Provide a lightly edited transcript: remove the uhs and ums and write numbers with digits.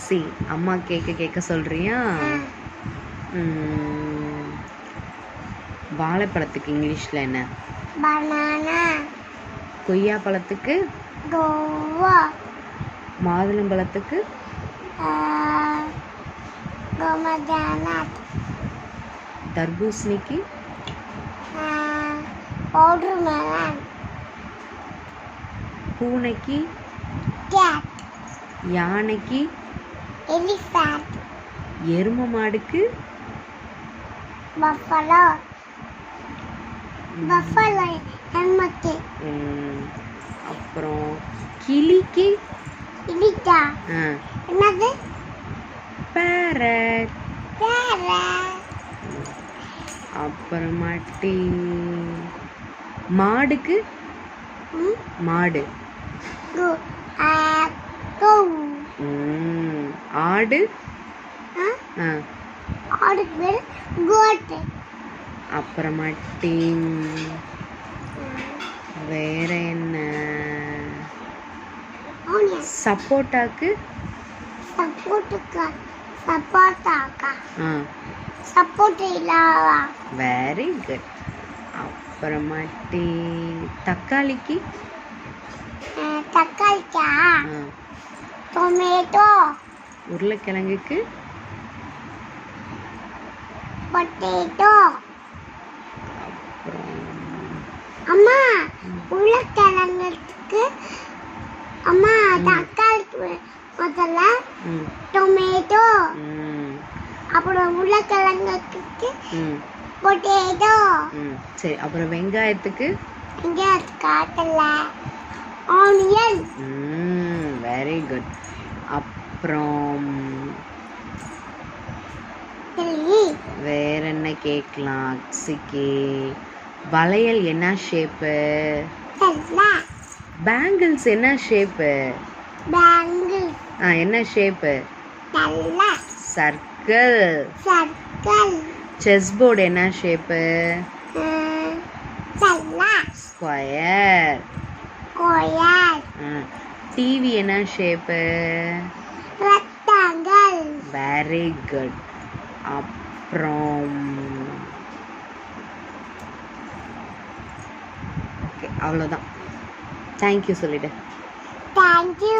C அம்மா கேட்க கேட்க சொல்றியா? வாழைப்பழத்துக்கு இங்கிலீஷ்ல என்ன? பனானா. கொய்யா பழத்துக்கு கோவா. மாதுளம்பழத்துக்கு கோமஜானட். தர்பூசணிக்கு வாட்டர்மெலன். பூனைக்கு கேட். யானைக்கு எலிஃபண்ட். எரும மாடுக்கு பஃபலோ. பஃபலோ எருமைக்கு. அப்புறம் கிளிக்கு இடிச்சா என்னது? பேரட். பேரட். அப்புறமாட்டி மாடுக்கு மாடு. ஆடு ஆடுக்கு பேர் கோட். அப்புறமாட்டி வேற என்ன? சப்போட்டாக்கு சப்போட்டாக்கா. சப்போட்டா. Very good. அப்புறமாட்டி தக்காளிக்கு தக்காளிக்கா டொமேட்டோ. உருளைக்கிழங்குக்கு பொட்டேட்டோ. அப்புறம் அம்மா உருளைக்கிழங்குக்கு அம்மா தக்காளிக்கு முதல்ல டொமேட்டோ. அப்புறம் உருளைக்கிழங்குக்கு பொட்டேட்டோ. சரி, அப்புறம் வெங்காயத்துக்கு காட்டல ஆனியன். Very good. அப்புறம் வேற என்ன கேட்கலாம்? அக்ஸிக்கு வளையல் என்ன ஷேப்பு? பேங்கிள்ஸ் என்ன ஷேப்பு? என்ன ஷேப்பு? சர்க்கிள். செஸ் போர்டு என்ன ஷேப்பு? ஸ்கொயர். டிவி என்ன ஷேப்பு? ரெக்டாங்கிள். Very good. அப்புறம் ஓகே, அவ்வளோதான். தேங்க்யூ சொல்லிடு. தேங்க்யூ.